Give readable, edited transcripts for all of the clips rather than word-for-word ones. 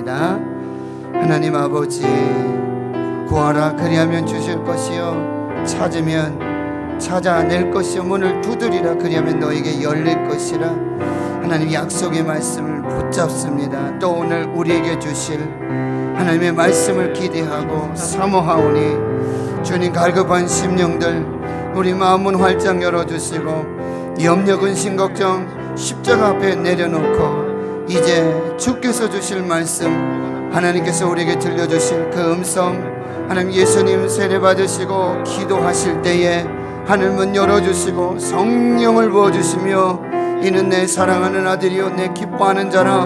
기도합니다. 하나님 아버지, 구하라 그리하면 주실 것이요, 찾으면 찾아낼 것이요, 문을 두드리라 그리하면 너에게 열릴 것이라. 하나님 약속의 말씀을 붙잡습니다. 또 오늘 우리에게 주실 하나님의 말씀을 기대하고 사모하오니 주님, 갈급한 심령들 우리 마음은 활짝 열어주시고 염려 근심 걱정 십자가 앞에 내려놓고 이제 주께서 주실 말씀, 하나님께서 우리에게 들려주실 그 음성, 하나님 예수님 세례 받으시고 기도하실 때에 하늘문 열어주시고 성령을 부어주시며 이는 내 사랑하는 아들이요 내 기뻐하는 자라.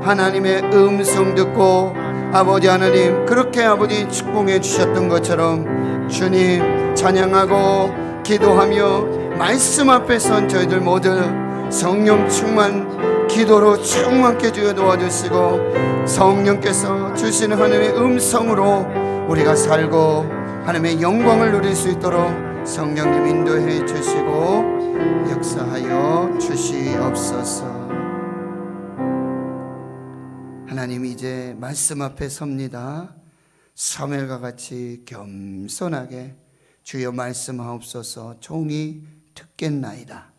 하나님의 음성 듣고 아버지 하나님 그렇게 아버지 축복해 주셨던 것처럼 주님 찬양하고 기도하며 말씀 앞에 선 저희들 모두 성령 충만 기도로 충만케 주여 도와주시고 성령께서 주시는 하나님의 음성으로 우리가 살고 하나님의 영광을 누릴 수 있도록 성령님 인도해 주시고 역사하여 주시옵소서. 하나님 이제 말씀 앞에 섭니다. 사무엘과 같이 겸손하게 주여 말씀하옵소서, 종이 듣겠나이다.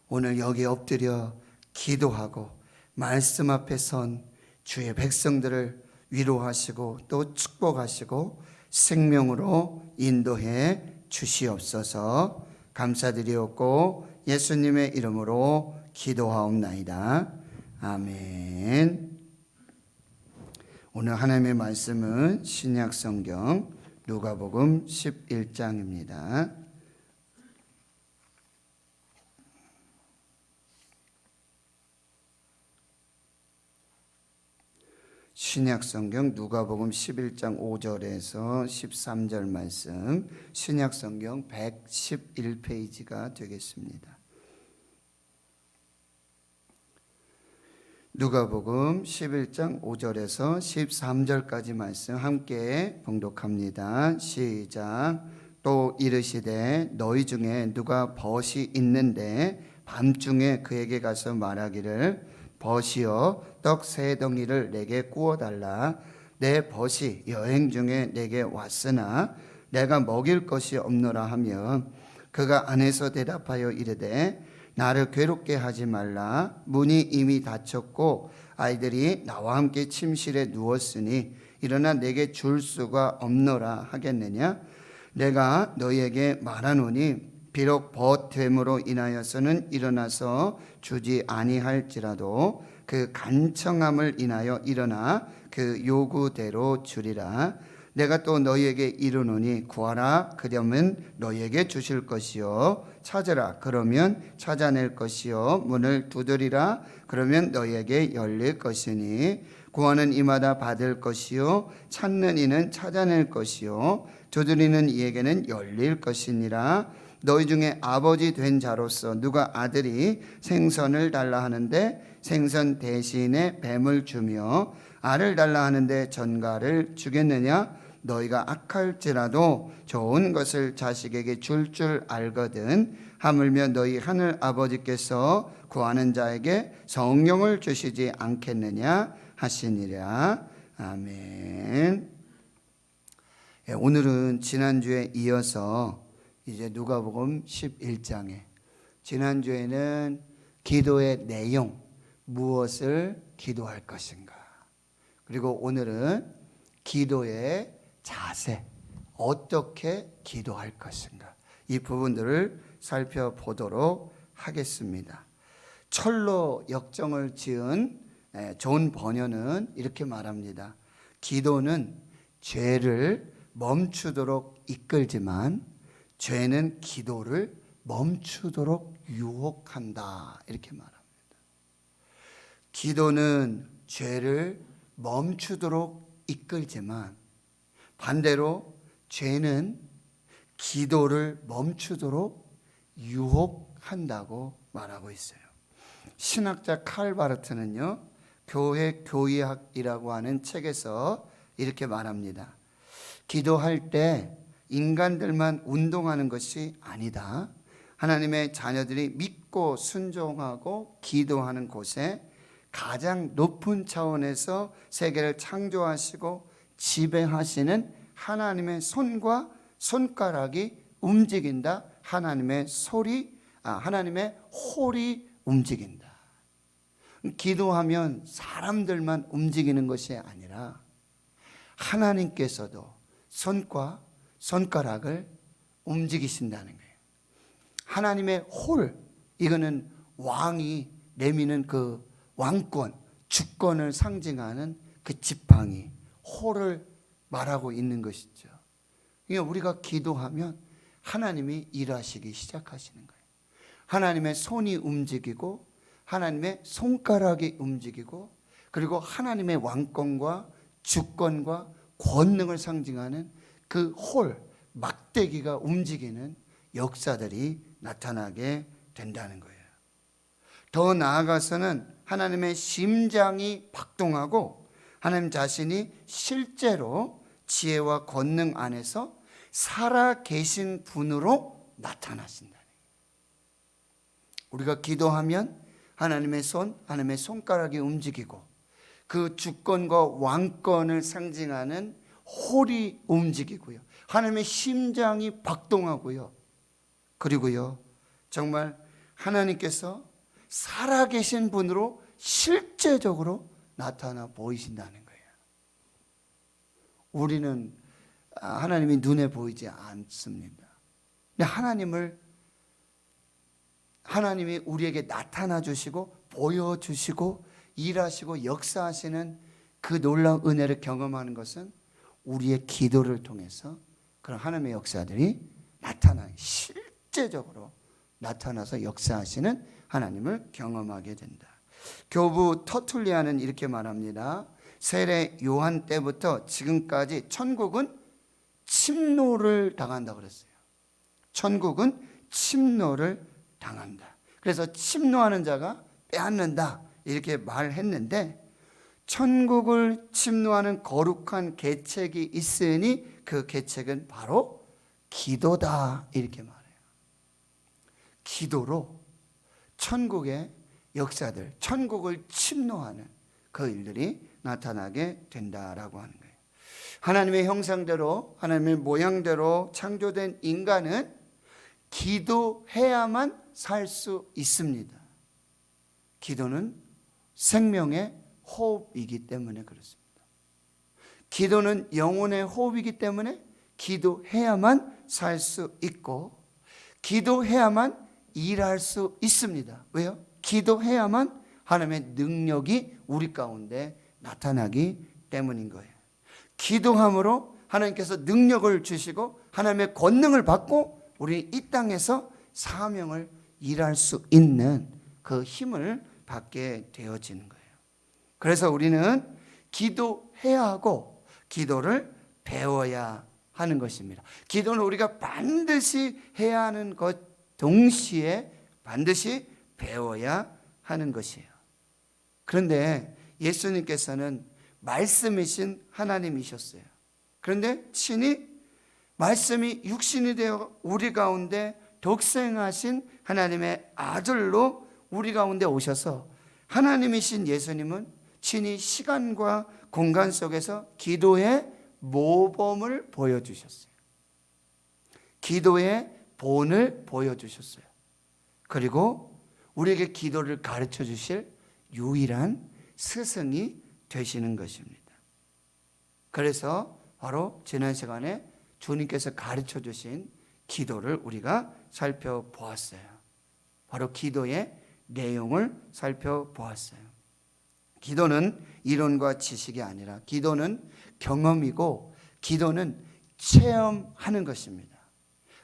오늘 여기 엎드려 기도하고 말씀 앞에 선 주의 백성들을 위로하시고 또 축복하시고 생명으로 인도해 주시옵소서. 감사드리옵고 예수님의 이름으로 기도하옵나이다. 아멘. 오늘 하나님의 말씀은 신약성경 누가복음 11장입니다. 신약성경 누가복음 11장 5절에서 13절 말씀, 신약성경 111페이지가 되겠습니다. 누가복음 11장 5절에서 13절까지 말씀 함께 봉독합니다. 시작. 또 이르시되 너희 중에 누가 벗이 있는데 밤중에 그에게 가서 말하기를 벗이여 떡 세 덩이를 내게 구워달라. 내 벗이 여행 중에 내게 왔으나 내가 먹일 것이 없노라 하며 그가 안에서 대답하여 이르되 나를 괴롭게 하지 말라. 문이 이미 닫혔고 아이들이 나와 함께 침실에 누웠으니 일어나 내게 줄 수가 없노라 하겠느냐. 내가 너희에게 말하노니 비록 벗됨으로 인하여서는 일어나서 주지 아니할지라도 그 간청함을 인하여 일어나 그 요구대로 주리라. 내가 또 너희에게 이르노니 구하라 그러면 너희에게 주실 것이요, 찾으라 그러면 찾아낼 것이요, 문을 두드리라 그러면 너희에게 열릴 것이니 구하는 이마다 받을 것이요, 찾는 이는 찾아낼 것이요, 두드리는 이에게는 열릴 것이니라. 너희 중에 아버지 된 자로서 누가 아들이 생선을 달라 하는데 생선 대신에 뱀을 주며 알을 달라 하는데 전갈을 주겠느냐. 너희가 악할지라도 좋은 것을 자식에게 줄 알거든. 하물며 너희 하늘 아버지께서 구하는 자에게 성령을 주시지 않겠느냐 하시니라. 아멘. 오늘은 지난주에 이어서 이제 누가복음 11장에, 지난주에는 기도의 내용, 무엇을 기도할 것인가, 그리고 오늘은 기도의 자세, 어떻게 기도할 것인가, 이 부분들을 살펴보도록 하겠습니다. 철로 역정을 지은 존 버녀는 이렇게 말합니다. 기도는 죄를 멈추도록 이끌지만 죄는 기도를 멈추도록 유혹한다, 이렇게 말합니다. 기도는 죄를 멈추도록 이끌지만 반대로 죄는 기도를 멈추도록 유혹한다고 말하고 있어요. 신학자 칼 바르트는요, 교회 교의학이라고 하는 책에서 이렇게 말합니다. 기도할 때 인간들만 운동하는 것이 아니다. 하나님의 자녀들이 믿고 순종하고 기도하는 곳에 가장 높은 차원에서 세계를 창조하시고 지배하시는 하나님의 손과 손가락이 움직인다. 하나님의 하나님의 홀이 움직인다. 기도하면 사람들만 움직이는 것이 아니라 하나님께서도 손과 손가락을 움직이신다는 거예요. 하나님의 홀, 이거는 왕이 내미는 그 왕권, 주권을 상징하는 그 지팡이, 홀을 말하고 있는 것이죠. 그러니까 우리가 기도하면 하나님이 일하시기 시작하시는 거예요. 하나님의 손이 움직이고 하나님의 손가락이 움직이고 그리고 하나님의 왕권과 주권과 권능을 상징하는 그 홀, 막대기가 움직이는 역사들이 나타나게 된다는 거예요. 더 나아가서는 하나님의 심장이 박동하고 하나님 자신이 실제로 지혜와 권능 안에서 살아 계신 분으로 나타나신다. 우리가 기도하면 하나님의 손, 하나님의 손가락이 움직이고 그 주권과 왕권을 상징하는 홀이 움직이고요. 하나님의 심장이 박동하고요. 그리고요, 정말 하나님께서 살아계신 분으로 실제적으로 나타나 보이신다는 거예요. 우리는 하나님이 눈에 보이지 않습니다. 근데 하나님이 우리에게 나타나 주시고 보여주시고 일하시고 역사하시는 그 놀라운 은혜를 경험하는 것은 우리의 기도를 통해서 그런 하나님의 역사들이 실제적으로 나타나서 역사하시는 하나님을 경험하게 된다. 교부 터툴리아는 이렇게 말합니다. 세례 요한 때부터 지금까지 천국은 침노를 당한다고 그랬어요. 천국은 침노를 당한다. 그래서 침노하는 자가 빼앗는다 이렇게 말했는데, 천국을 침노하는 거룩한 계책이 있으니 그 계책은 바로 기도다 이렇게 말해요. 기도로 천국의 역사들, 천국을 침노하는 그 일들이 나타나게 된다라고 하는 거예요. 하나님의 형상대로, 하나님의 모양대로 창조된 인간은 기도해야만 살 수 있습니다. 기도는 생명의 호흡이기 때문에 그렇습니다. 기도는 영혼의 호흡이기 때문에 기도해야만 살 수 있고 기도해야만 일할 수 있습니다. 왜요? 기도해야만 하나님의 능력이 우리 가운데 나타나기 때문인 거예요. 기도함으로 하나님께서 능력을 주시고 하나님의 권능을 받고 우리 이 땅에서 사명을 일할 수 있는 그 힘을 받게 되어지는 거예요. 그래서 우리는 기도해야 하고 기도를 배워야 하는 것입니다. 기도는 우리가 반드시 해야 하는 것 동시에 반드시 배워야 하는 것이에요. 그런데 예수님께서는 말씀이신 하나님이셨어요. 그런데 친히 말씀이 육신이 되어 우리 가운데 독생하신 하나님의 아들로 우리 가운데 오셔서 하나님이신 예수님은 친히 시간과 공간 속에서 기도의 모범을 보여주셨어요. 기도의 본을 보여주셨어요. 그리고 우리에게 기도를 가르쳐 주실 유일한 스승이 되시는 것입니다. 그래서 바로 지난 시간에 주님께서 가르쳐 주신 기도를 우리가 살펴보았어요. 바로 기도의 내용을 살펴보았어요. 기도는 이론과 지식이 아니라 기도는 경험이고 기도는 체험하는 것입니다.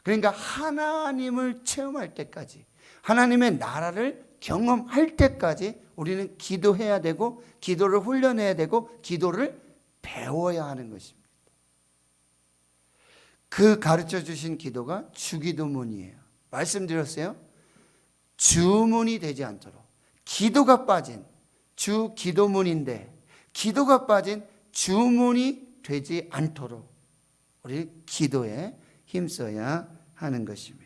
그러니까 하나님을 체험할 때까지, 하나님의 나라를 경험할 때까지 우리는 기도해야 되고 기도를 훈련해야 되고 기도를 배워야 하는 것입니다. 그 가르쳐 주신 기도가 주기도문이에요. 말씀드렸어요. 주문이 되지 않도록 기도가 빠진 주기도문인데 기도가 빠진 주문이 되지 않도록 우리 기도에 힘써야 하는 것입니다.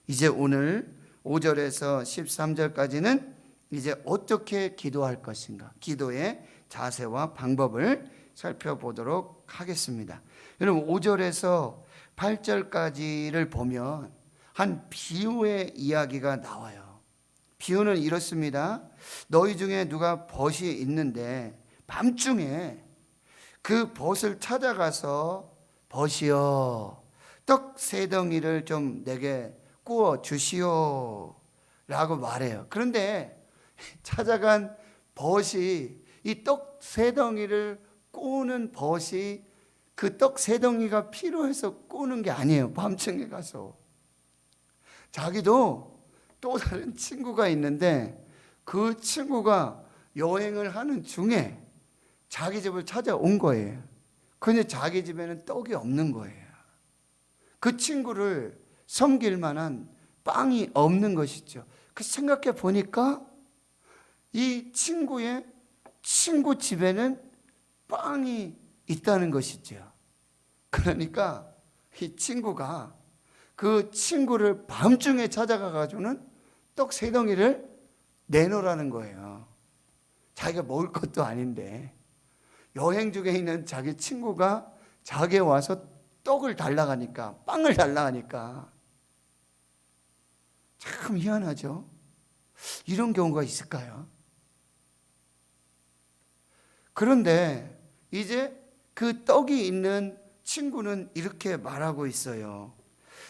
이제 오늘 5절에서 13절까지는 이제 어떻게 기도할 것인가, 기도의 자세와 방법을 살펴보도록 하겠습니다. 여러분 5절에서 8절까지를 보면 한 비유의 이야기가 나와요. 비유는 이렇습니다. 너희 중에 누가 벗이 있는데 밤중에 그 벗을 찾아가서 벗이여 떡 세 덩이를 좀 내게 구워 주시오 라고 말해요. 그런데 찾아간 벗이 이 떡 세 덩이를 꼬는 벗이 그 떡 세 덩이가 필요해서 꼬는 게 아니에요. 밤중에 가서 자기도 또 다른 친구가 있는데 그 친구가 여행을 하는 중에 자기 집을 찾아온 거예요. 그런데 자기 집에는 떡이 없는 거예요. 그 친구를 섬길 만한 빵이 없는 것이죠. 그 생각해 보니까 이 친구의 친구 집에는 빵이 있다는 것이죠. 그러니까 이 친구가 그 친구를 밤중에 찾아가 가지고는 떡 세 덩이를 내놓으라는 거예요. 자기가 먹을 것도 아닌데 여행 중에 있는 자기 친구가 자기에 와서 떡을 달라고 하니까, 빵을 달라고 하니까 참 희한하죠. 이런 경우가 있을까요? 그런데 이제 그 떡이 있는 친구는 이렇게 말하고 있어요.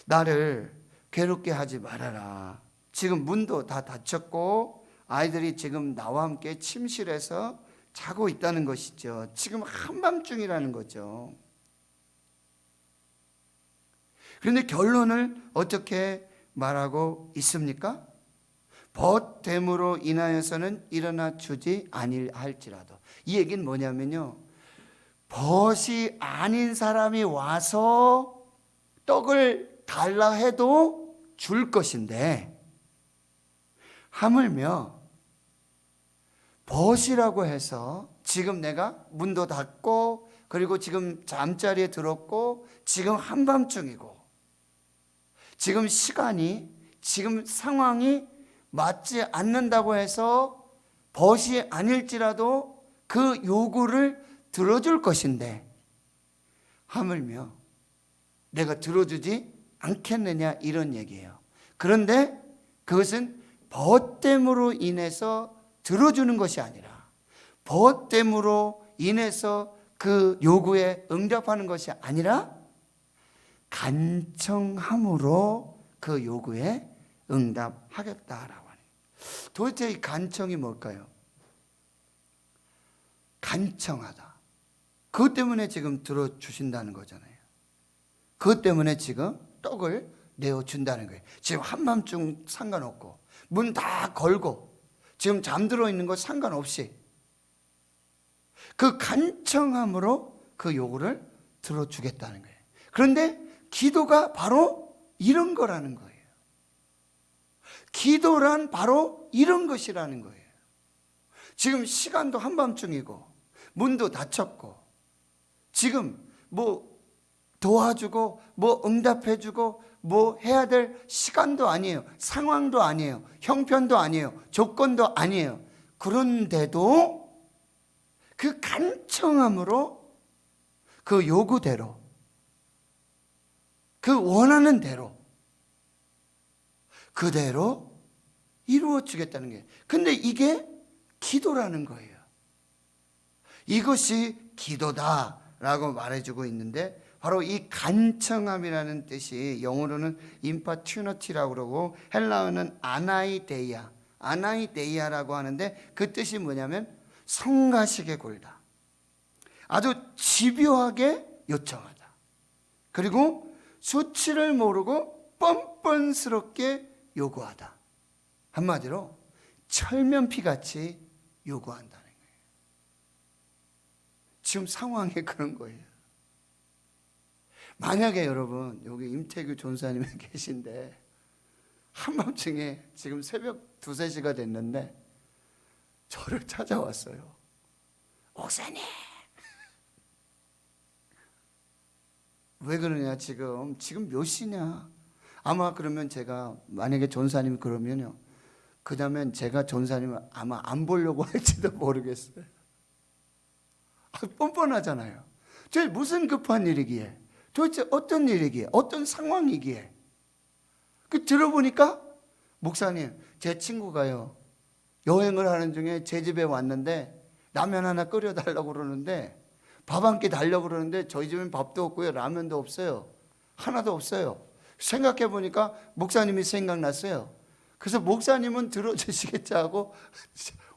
나를 괴롭게 하지 말아라. 지금 문도 다 닫혔고 아이들이 지금 나와 함께 침실에서 자고 있다는 것이죠. 지금 한밤중이라는 거죠. 그런데 결론을 어떻게 말하고 있습니까? 벗됨으로 인하여서는 일어나 주지 아니할지라도. 이 얘기는 뭐냐면요, 벗이 아닌 사람이 와서 떡을 달라 해도 줄 것인데 하물며 벗이라고 해서 지금 내가 문도 닫고 그리고 지금 잠자리에 들었고 지금 한밤중이고 지금 시간이 지금 상황이 맞지 않는다고 해서 벗이 아닐지라도 그 요구를 들어줄 것인데 하물며 내가 들어주지 않겠느냐 이런 얘기예요. 그런데 그것은 벗됨으로 인해서 들어주는 것이 아니라 벗됨으로 인해서 그 요구에 응답하는 것이 아니라 간청함으로 그 요구에 응답하겠다라고 하네요. 도대체 이 간청이 뭘까요? 간청하다. 그것 때문에 지금 들어주신다는 거잖아요. 그것 때문에 지금 떡을 내어준다는 거예요. 지금 한밤중 상관없고 문 다 걸고 지금 잠들어 있는 것 상관없이 그 간청함으로 그 요구를 들어주겠다는 거예요. 그런데 기도가 바로 이런 거라는 거예요. 기도란 바로 이런 것이라는 거예요. 지금 시간도 한밤중이고 문도 닫혔고 지금 뭐 도와주고 뭐 응답해주고 뭐 해야 될 시간도 아니에요. 상황도 아니에요. 형편도 아니에요. 조건도 아니에요. 그런데도 그 간청함으로 그 요구대로 그 원하는 대로 그대로 이루어 주겠다는 거예요. 근데 이게 기도라는 거예요. 이것이 기도다라고 말해주고 있는데 바로 이 간청함이라는 뜻이 영어로는 임파튜너티라고 그러고 헬라어는 아나이데이아라고 하는데 그 뜻이 뭐냐면 성가시게 굴다. 아주 집요하게 요청하다. 그리고 수치를 모르고 뻔뻔스럽게 요구하다. 한마디로 철면피같이 요구한다는 거예요. 지금 상황이 그런 거예요. 만약에 여러분 여기 임태규 전사님이 계신데 한밤중에 지금 새벽 2, 3시가 됐는데 저를 찾아왔어요. 목사님 왜 그러냐, 지금 몇 시냐. 아마 그러면 제가 만약에 전사님 그러면요 그러면 제가 전사님을 아마 안 보려고 할지도 모르겠어요. 뻔뻔하잖아요. 저 무슨 급한 일이기에, 도대체 어떤 일이기에, 어떤 상황이기에. 들어보니까 목사님, 제 친구가요 여행을 하는 중에 제 집에 왔는데 라면 하나 끓여달라고 그러는데, 밥 한 끼 달라고 그러는데 저희 집엔 밥도 없고요, 라면도 없어요. 하나도 없어요. 생각해 보니까 목사님이 생각났어요. 그래서 목사님은 들어주시겠지 하고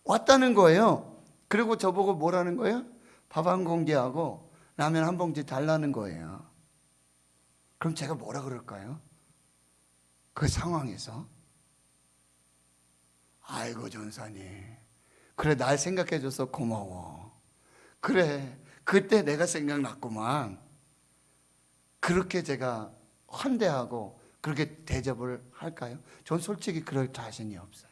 왔다는 거예요. 그리고 저보고 뭐라는 거예요? 밥 한 공기하고 라면 한 봉지 달라는 거예요. 그럼 제가 뭐라 그럴까요? 그 상황에서 아이고 전사님, 그래 날 생각해줘서 고마워. 그래 그때 내가 생각났구만. 그렇게 제가 환대하고 그렇게 대접을 할까요? 전 솔직히 그럴 자신이 없어요.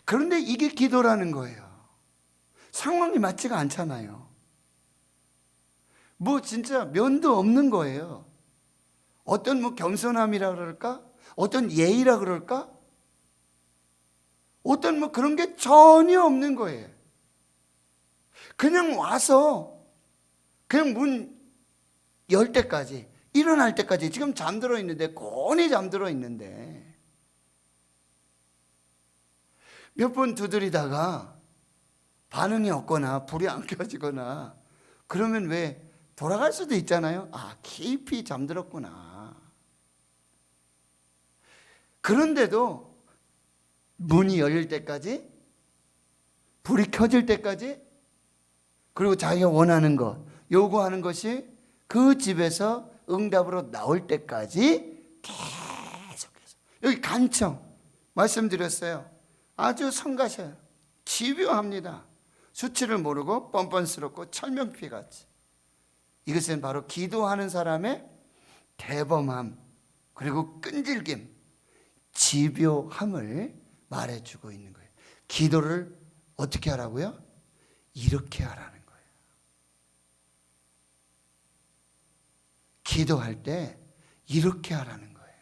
그런데 이게 기도라는 거예요. 상황이 맞지가 않잖아요. 뭐 진짜 면도 없는 거예요. 어떤 뭐 겸손함이라 그럴까? 어떤 예의라 그럴까? 어떤 뭐 그런 게 전혀 없는 거예요. 그냥 와서 그냥 문 열 때까지, 일어날 때까지, 지금 잠들어 있는데, 곤히 잠들어 있는데 몇 번 두드리다가 반응이 없거나 불이 안 켜지거나 그러면 왜 돌아갈 수도 있잖아요. 아, 깊이 잠들었구나. 그런데도 문이 열릴 때까지, 불이 켜질 때까지, 그리고 자기가 원하는 것, 요구하는 것이 그 집에서 응답으로 나올 때까지 계속해서. 여기 간청 말씀드렸어요. 아주 성가셔요. 집요합니다. 수치를 모르고 뻔뻔스럽고 철면피같이. 이것은 바로 기도하는 사람의 대범함, 그리고 끈질김, 집요함을 말해주고 있는 거예요. 기도를 어떻게 하라고요? 이렇게 하라는 거예요. 기도할 때 이렇게 하라는 거예요.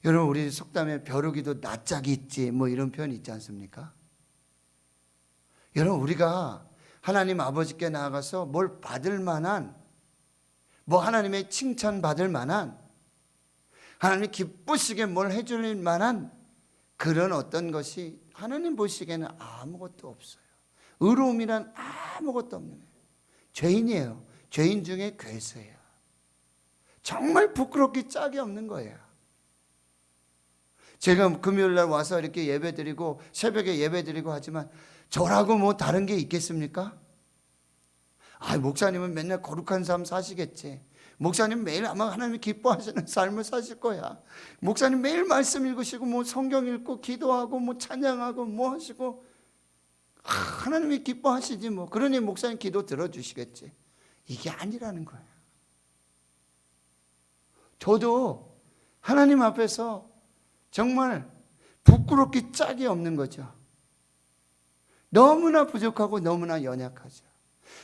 여러분, 우리 속담에 벼룩이도 낯짝이 있지 뭐 이런 표현이 있지 않습니까? 여러분, 우리가 하나님 아버지께 나아가서 뭘 받을 만한, 뭐 하나님의 칭찬 받을 만한, 하나님 기쁘시게 뭘 해줄 만한 그런 어떤 것이 하나님 보시기에는 아무것도 없어요. 의로움이란 아무것도 없는 거예요. 죄인이에요. 죄인 중에 괴수예요. 정말 부끄럽기 짝이 없는 거예요. 제가 금요일날 와서 이렇게 예배드리고 새벽에 예배드리고 하지만 저라고 뭐 다른 게 있겠습니까? 아, 목사님은 맨날 거룩한 삶 사시겠지. 목사님 매일 아마 하나님이 기뻐하시는 삶을 사실 거야. 목사님 매일 말씀 읽으시고 뭐 성경 읽고 기도하고 뭐 찬양하고 뭐 하시고 하나님이 기뻐하시지 뭐. 그러니 목사님 기도 들어주시겠지. 이게 아니라는 거예요. 저도 하나님 앞에서 정말 부끄럽기 짝이 없는 거죠. 너무나 부족하고 너무나 연약하죠.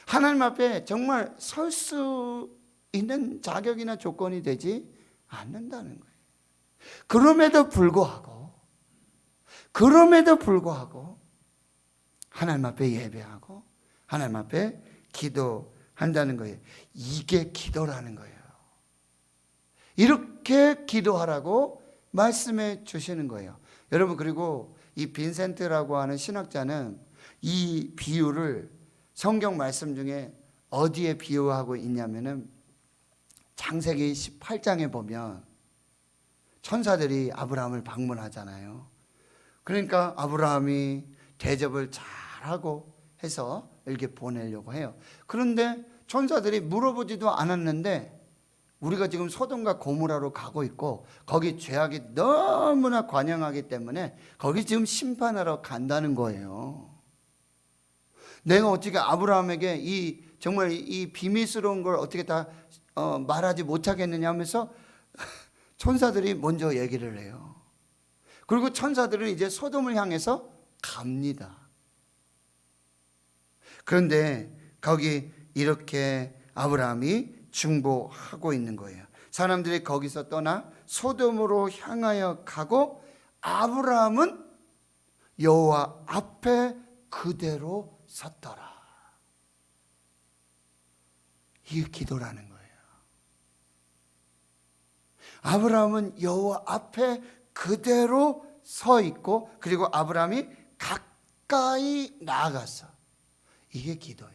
하나님 앞에 정말 설 수 있는 자격이나 조건이 되지 않는다는 거예요. 그럼에도 불구하고 하나님 앞에 예배하고 하나님 앞에 기도한다는 거예요. 이게 기도라는 거예요. 이렇게 기도하라고 말씀해 주시는 거예요. 여러분, 그리고 이 빈센트라고 하는 신학자는 이 비유를 성경 말씀 중에 어디에 비유하고 있냐면은 창세기 18장에 보면 천사들이 아브라함을 방문하잖아요. 그러니까 아브라함이 대접을 잘하고 해서 이렇게 보내려고 해요. 그런데 천사들이 물어보지도 않았는데 우리가 지금 소돔과 고모라로 가고 있고 거기 죄악이 너무나 관영하기 때문에 거기 지금 심판하러 간다는 거예요. 내가 어떻게 아브라함에게 이 정말 이 비밀스러운 걸 어떻게 다 말하지 못하겠느냐 하면서 천사들이 먼저 얘기를 해요. 그리고 천사들은 이제 소돔을 향해서 갑니다. 그런데 거기 이렇게 아브라함이 중보하고 있는 거예요. 사람들이 거기서 떠나 소돔으로 향하여 가고 아브라함은 여호와 앞에 그대로 섰더라. 이게 기도라는 거예요. 아브라함은 여호와 앞에 그대로 서 있고, 그리고 아브라함이 가까이 나아갔어. 이게 기도예요.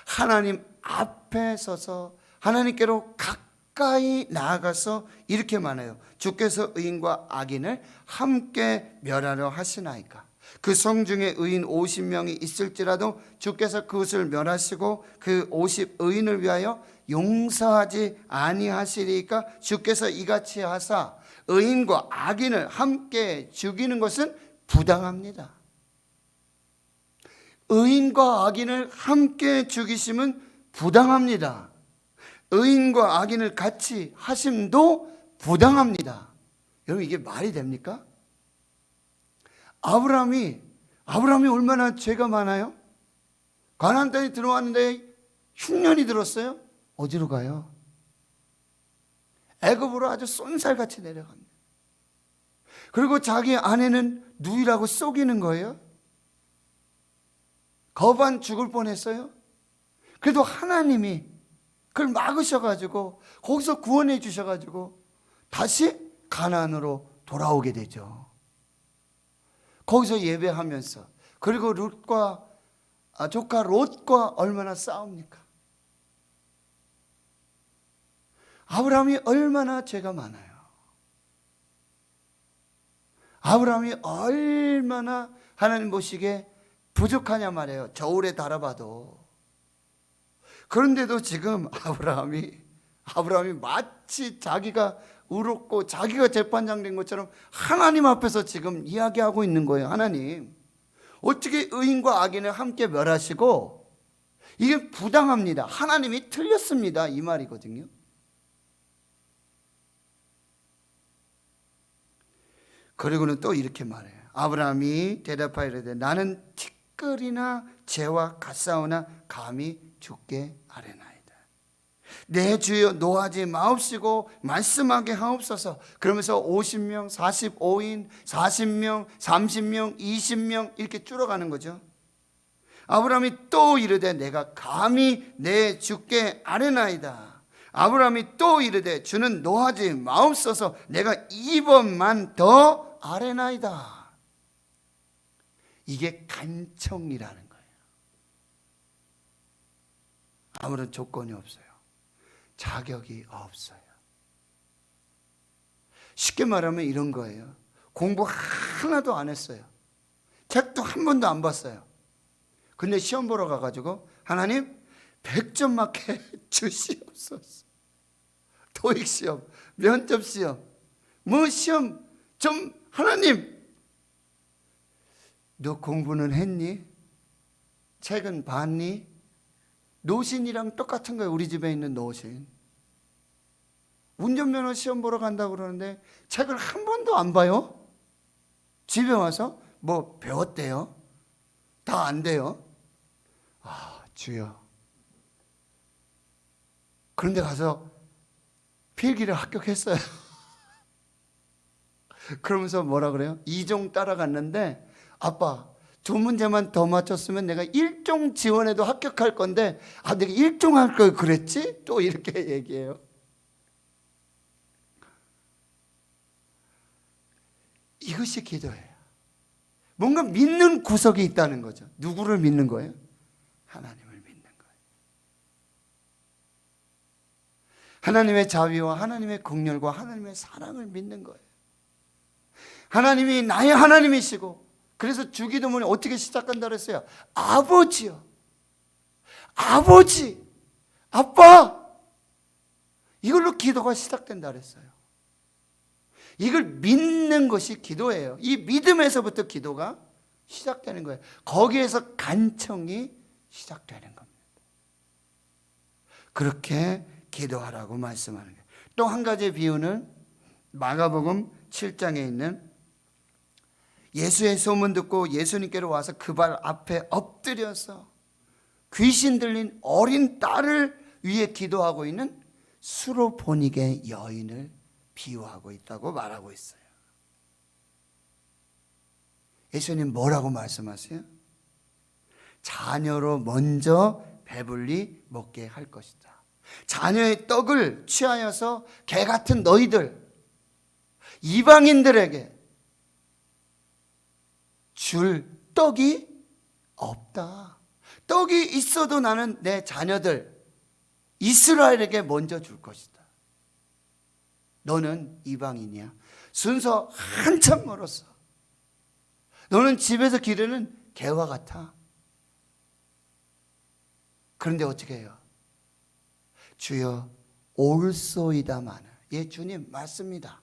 하나님 앞에 서서 하나님께로 가까이 나아가서 이렇게 말해요. 주께서 의인과 악인을 함께 멸하려 하시나이까. 그 성중에 의인 50명이 있을지라도 주께서 그것을 멸하시고 그 50 의인을 위하여 용서하지 아니하시리까. 주께서 이같이 하사 의인과 악인을 함께 죽이는 것은 부당합니다. 의인과 악인을 함께 죽이심은 부당합니다. 의인과 악인을 같이 하심도 부당합니다. 여러분, 이게 말이 됩니까? 아브라함이 얼마나 죄가 많아요? 가나안 땅에 들어왔는데 흉년이 들었어요. 어디로 가요? 애굽으로 아주 쏜살같이 내려갑니다. 그리고 자기 아내는 누이라고 속이는 거예요. 거반 죽을 뻔했어요. 그래도 하나님이 그걸 막으셔가지고 거기서 구원해 주셔가지고 다시 가나안으로 돌아오게 되죠. 거기서 예배하면서, 그리고 조카 롯과 얼마나 싸웁니까? 아브라함이 얼마나 죄가 많아요. 아브라함이 얼마나 하나님 보시기에 부족하냐 말이에요. 저울에 달아봐도. 그런데도 지금 아브라함이 마치 자기가 의롭고 자기가 재판장 된 것처럼 하나님 앞에서 지금 이야기하고 있는 거예요. 하나님, 어떻게 의인과 악인을 함께 멸하시고, 이게 부당합니다. 하나님이 틀렸습니다. 이 말이거든요. 그리고는 또 이렇게 말해요. 아브라함이 대답하여 이르되 나는 티끌이나 재와 같사오나 감히 죽게 아뢰나이다. 내 주여 노하지 마옵시고 말씀하게 하옵소서. 그러면서 50명, 45인, 40명, 30명, 20명 이렇게 줄어가는 거죠. 아브라함이 또 이르되 내가 감히 내 주께 아뢰나이다. 아브라함이 또 이르되 주는 노하지 마옵소서. 내가 2번만 더 아뢰나이다. 이게 간청이라는 거예요. 아무런 조건이 없어요. 자격이 없어요. 쉽게 말하면 이런 거예요. 공부 하나도 안 했어요. 책도 한 번도 안 봤어요. 근데 시험 보러 가가지고 하나님 100점 맞게 주시옵소서. 토익 시험, 면접 시험, 뭐 시험 좀, 하나님 너 공부는 했니? 책은 봤니? 노신이랑 똑같은 거예요. 우리 집에 있는 노신. 운전면허 시험 보러 간다고 그러는데 책을 한 번도 안 봐요. 집에 와서 뭐 배웠대요. 다 안 돼요. 아, 주여. 그런데 가서 필기를 합격했어요. 그러면서 뭐라 그래요? 2종 따라갔는데 아빠 2문제만 더 맞췄으면 내가 1종 지원해도 합격할 건데 내가 1종 할 걸 그랬지? 또 이렇게 얘기해요. 이것이 기도예요. 뭔가 믿는 구석이 있다는 거죠. 누구를 믿는 거예요? 하나님을 믿는 거예요. 하나님의 자비와 하나님의 긍휼과 하나님의 사랑을 믿는 거예요. 하나님이 나의 하나님이시고, 그래서 주기도문이 어떻게 시작한다 그랬어요? 아버지요, 아버지, 아빠. 이걸로 기도가 시작된다 그랬어요. 이걸 믿는 것이 기도예요. 이 믿음에서부터 기도가 시작되는 거예요. 거기에서 간청이 시작되는 겁니다. 그렇게 기도하라고 말씀하는 거예요. 또 한 가지 비유는 마가복음 7장에 있는 예수의 소문 듣고 예수님께로 와서 그 발 앞에 엎드려서 귀신 들린 어린 딸을 위해 기도하고 있는 수로보닉의 여인을 비유하고 있다고 말하고 있어요. 예수님 뭐라고 말씀하세요? 자녀로 먼저 배불리 먹게 할 것이다. 자녀의 떡을 취하여서 개 같은 너희들, 이방인들에게 줄 떡이 없다. 떡이 있어도 나는 내 자녀들 이스라엘에게 먼저 줄 것이다. 너는 이방인이야. 순서 한참 멀었어. 너는 집에서 기르는 개와 같아. 그런데 어떻게 해요? 주여 올소이다마는, 예, 주님 맞습니다.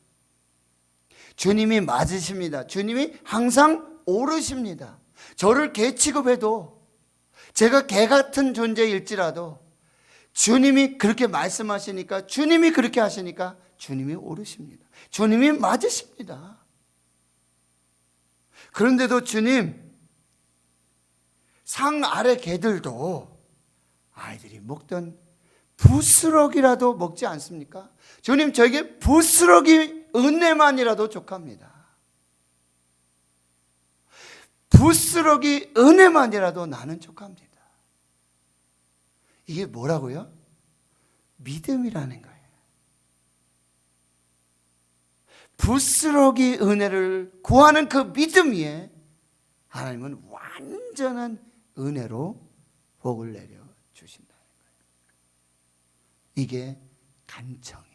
주님이 맞으십니다. 주님이 항상 옳으십니다. 저를 개 취급해도, 제가 개 같은 존재일지라도 주님이 그렇게 말씀하시니까, 주님이 그렇게 하시니까 주님이 옳으십니다. 주님이 맞으십니다. 그런데도 주님, 상 아래 개들도 아이들이 먹던 부스러기라도 먹지 않습니까? 주님, 저에게 부스러기 은혜만이라도 족합니다. 부스러기 은혜만이라도 나는 족합니다. 이게 뭐라고요? 믿음이라는 거예요. 부스러기 은혜를 구하는 그 믿음 위에 하나님은 완전한 은혜로 복을 내려 주신다는 거예요. 이게 간청이에요.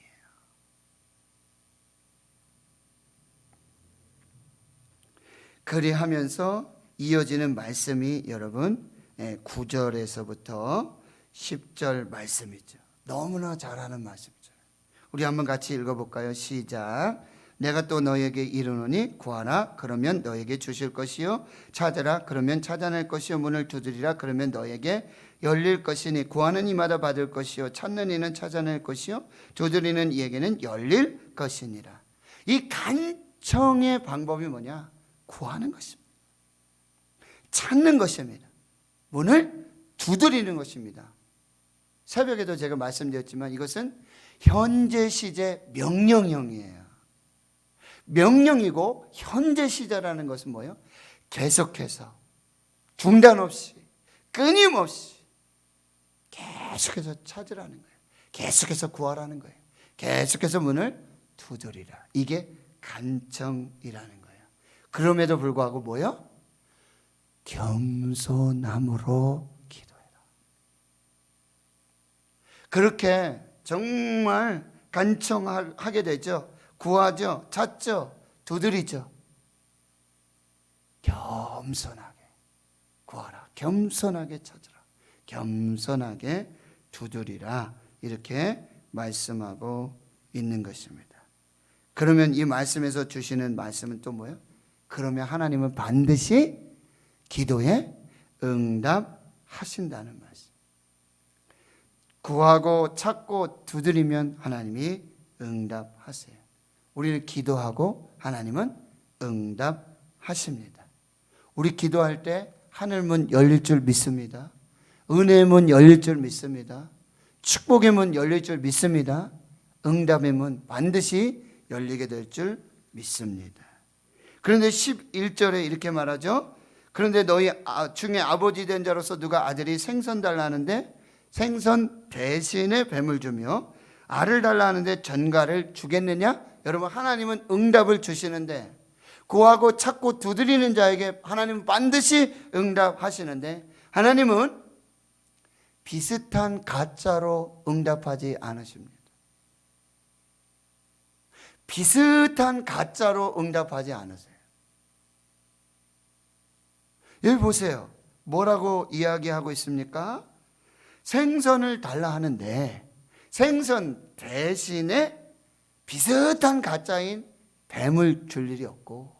그리하면서 이어지는 말씀이 여러분 9절에서부터 10절 말씀이죠. 너무나 잘하는 말씀이죠. 우리 한번 같이 읽어볼까요? 시작. 내가 또 너에게 이르노니 구하라 그러면 너에게 주실 것이요 찾으라 그러면 찾아낼 것이요 문을 두드리라 그러면 너에게 열릴 것이니 구하는 이마다 받을 것이요 찾는 이는 찾아낼 것이요 두드리는 이에게는 열릴 것이니라. 이 간청의 방법이 뭐냐? 구하는 것입니다. 찾는 것입니다. 문을 두드리는 것입니다. 새벽에도 제가 말씀드렸지만 이것은 현재 시제 명령형이에요. 명령이고 현재 시제라는 것은 뭐예요? 계속해서 중단 없이 끊임없이 계속해서 찾으라는 거예요. 계속해서 구하라는 거예요. 계속해서 문을 두드리라. 이게 간청이라는 거예요. 그럼에도 불구하고 뭐예요? 겸손함으로 기도해라. 그렇게 정말 간청하게 되죠. 구하죠, 찾죠, 두드리죠. 겸손하게 구하라, 겸손하게 찾으라, 겸손하게 두드리라. 이렇게 말씀하고 있는 것입니다. 그러면 이 말씀에서 주시는 말씀은 또 뭐예요? 그러면 하나님은 반드시 기도에 응답하신다는 말씀. 구하고 찾고 두드리면 하나님이 응답하세요. 우리는 기도하고 하나님은 응답하십니다. 우리 기도할 때 하늘문 열릴 줄 믿습니다. 은혜의 문 열릴 줄 믿습니다. 축복의 문 열릴 줄 믿습니다. 응답의 문 반드시 열리게 될 줄 믿습니다. 그런데 11절에 이렇게 말하죠. 그런데 너희 중에 아버지 된 자로서 누가 아들이 생선 달라 하는데 생선 대신에 뱀을 주며 알을 달라 하는데 전갈을 주겠느냐? 여러분, 하나님은 응답을 주시는데 구하고 찾고 두드리는 자에게 하나님은 반드시 응답하시는데 하나님은 비슷한 가짜로 응답하지 않으십니다. 비슷한 가짜로 응답하지 않으세요. 여기 보세요. 뭐라고 이야기하고 있습니까? 생선을 달라 하는데 생선 대신에 비슷한 가짜인 뱀을 줄 일이 없고,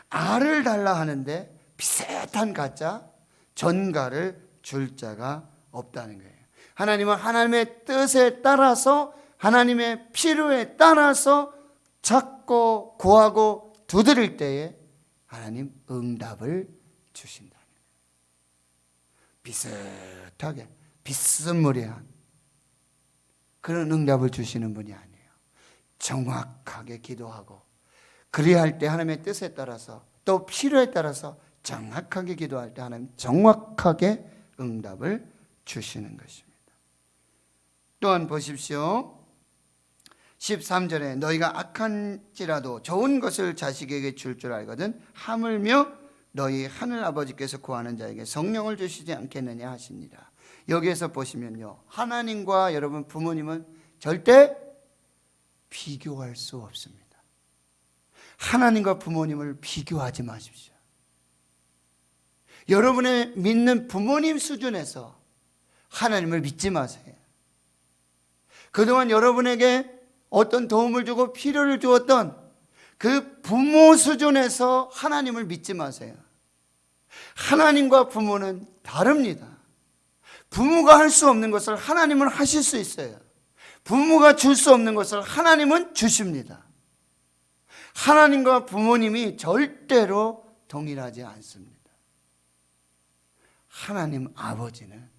알을 달라 하는데 비슷한 가짜 전갈을 줄 자가 없다는 거예요. 하나님은 하나님의 뜻에 따라서 하나님의 필요에 따라서 찾고 구하고 두드릴 때에 하나님 응답을 주신다는 거예요. 비슷하게 비스무리한 그런 응답을 주시는 분이 아니에요. 정확하게 기도하고 그래야 할 때 하나님의 뜻에 따라서 또 필요에 따라서 정확하게 기도할 때 하나님 정확하게 응답을 주시는 것입니다. 또한 보십시오. 13절에 너희가 악한지라도 좋은 것을 자식에게 줄 줄 알거든 하물며 너희 하늘 아버지께서 구하는 자에게 성령을 주시지 않겠느냐 하십니다. 여기에서 보시면요, 하나님과 여러분 부모님은 절대 비교할 수 없습니다. 하나님과 부모님을 비교하지 마십시오. 여러분의 믿는 부모님 수준에서 하나님을 믿지 마세요. 그동안 여러분에게 어떤 도움을 주고 필요를 주었던 그 부모 수준에서 하나님을 믿지 마세요. 하나님과 부모는 다릅니다. 부모가 할 수 없는 것을 하나님은 하실 수 있어요. 부모가 줄 수 없는 것을 하나님은 주십니다. 하나님과 부모님이 절대로 동일하지 않습니다. 하나님 아버지는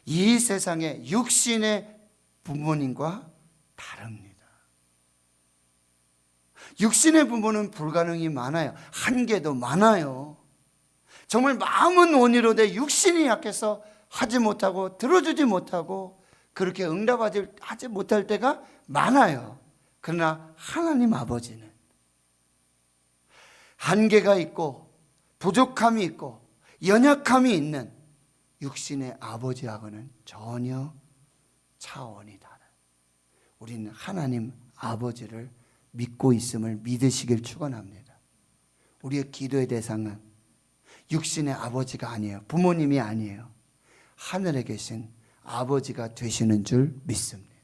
이 세상의 육신의 부모님과 다릅니다. 육신의 부모는 불가능이 많아요. 한계도 많아요. 정말 마음은 원이로되 육신이 약해서 하지 못하고 들어주지 못하고 그렇게 응답하지 못할 때가 많아요. 그러나 하나님 아버지는 한계가 있고 부족함이 있고 연약함이 있는 육신의 아버지하고는 전혀 차원이 달라요. 우리는 하나님 아버지를 믿고 있음을 믿으시길 축원합니다. 우리의 기도의 대상은 육신의 아버지가 아니에요. 부모님이 아니에요. 하늘에 계신 아버지가 되시는 줄 믿습니다.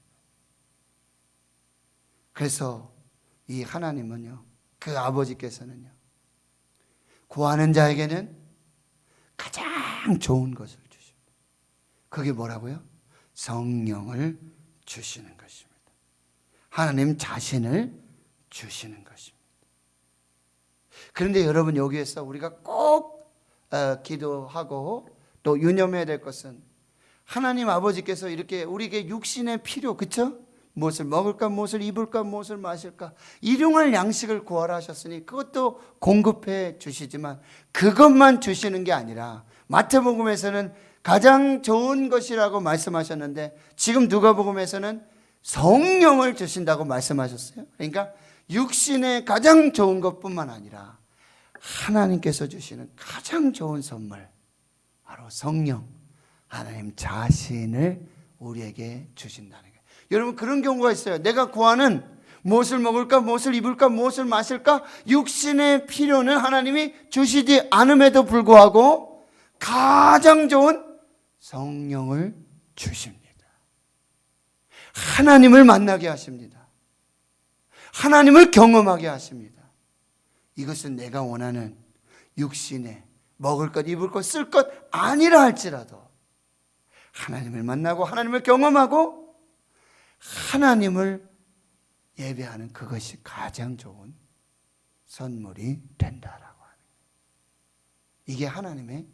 그래서 이 하나님은요, 그 아버지께서는요, 구하는 자에게는 가장 좋은 것을 주십니다. 그게 뭐라고요? 성령을 주시는 것입니다. 하나님 자신을 주시는 것입니다. 그런데 여러분, 여기에서 우리가 꼭 기도하고 또 유념해야 될 것은 하나님 아버지께서 이렇게 우리에게 육신의 필요, 그렇죠? 무엇을 먹을까, 무엇을 입을까, 무엇을 마실까, 일용할 양식을 구하라 하셨으니 그것도 공급해 주시지만 그것만 주시는 게 아니라 마태복음에서는 가장 좋은 것이라고 말씀하셨는데 지금 누가복음에서는 성령을 주신다고 말씀하셨어요. 그러니까 육신의 가장 좋은 것뿐만 아니라 하나님께서 주시는 가장 좋은 선물, 바로 성령, 하나님 자신을 우리에게 주신다는 거예요. 여러분, 그런 경우가 있어요. 내가 구하는 무엇을 먹을까, 무엇을 입을까, 무엇을 마실까, 육신의 필요는 하나님이 주시지 않음에도 불구하고 가장 좋은 성령을 주십니다. 하나님을 만나게 하십니다. 하나님을 경험하게 하십니다. 이것은 내가 원하는 육신에 먹을 것, 입을 것, 쓸 것 아니라 할지라도 하나님을 만나고 하나님을 경험하고 하나님을 예배하는 그것이 가장 좋은 선물이 된다라고 하는 거예요. 이게 하나님의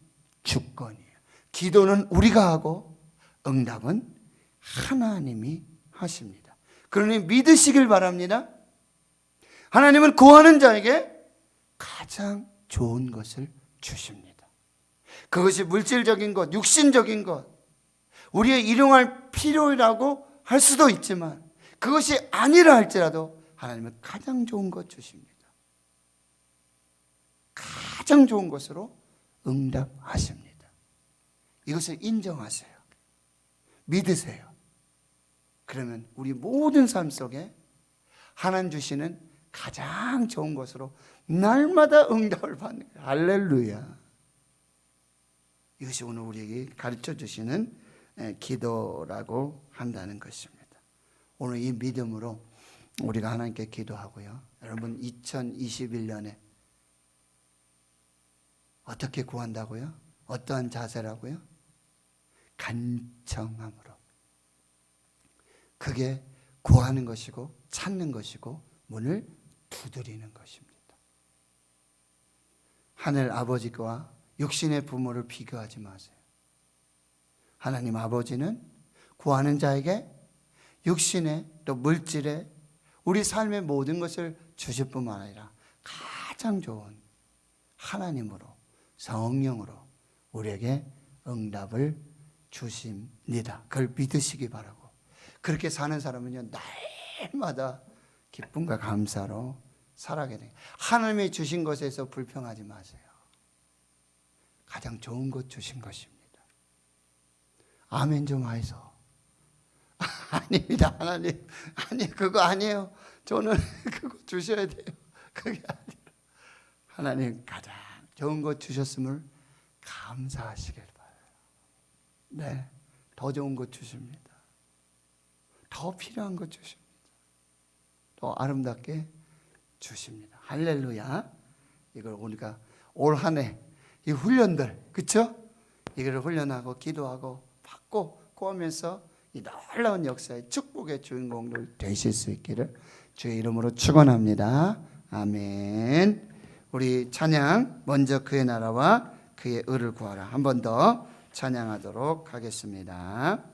주권이에요. 기도는 우리가 하고 응답은 하나님이 하십니다. 그러니 믿으시길 바랍니다. 하나님은 구하는 자에게 가장 좋은 것을 주십니다. 그것이 물질적인 것, 육신적인 것, 우리의 일용할 필요라고 할 수도 있지만 그것이 아니라 할지라도 하나님은 가장 좋은 것 주십니다. 가장 좋은 것으로 응답하십니다. 이것을 인정하세요. 믿으세요. 그러면 우리 모든 삶 속에 하나님 주시는 가장 좋은 것으로 날마다 응답을 받는 거예요. 할렐루야. 이것이 오늘 우리에게 가르쳐 주시는 기도라고 한다는 것입니다. 오늘 이 믿음으로 우리가 하나님께 기도하고요. 여러분, 2021년에 어떻게 구한다고요? 어떠한 자세라고요? 간청함으로. 그게 구하는 것이고 찾는 것이고 문을 두드리는 것입니다. 하늘 아버지와 육신의 부모를 비교하지 마세요. 하나님 아버지는 구하는 자에게 육신에 또 물질에 우리 삶의 모든 것을 주실 뿐만 아니라 가장 좋은 하나님으로 성령으로 우리에게 응답을 주십니다. 그걸 믿으시기 바라고, 그렇게 사는 사람은요 날마다 기쁨과 감사로 살아가게 돼요. 하나님이 주신 것에서 불평하지 마세요. 가장 좋은 것 주신 것입니다. 아멘 좀 하이소. 아닙니다. 하나님, 아니 그거 아니에요. 저는 그거 주셔야 돼요. 그게 아니라 하나님 가장 좋은 것 주셨음을 감사하시길 바라요. 네, 더 좋은 것 주십니다. 더 필요한 것 주십니다. 더 아름답게 주십니다. 할렐루야. 이걸 우리가 올 한 해 이 훈련들, 그렇죠? 이걸 훈련하고 기도하고 받고 구하면서 이 놀라운 역사의 축복의 주인공들 되실 수 있기를 주의 이름으로 축원합니다. 아멘. 우리 찬양, 먼저 그의 나라와 그의 의를 구하라, 한 번 더 찬양하도록 하겠습니다.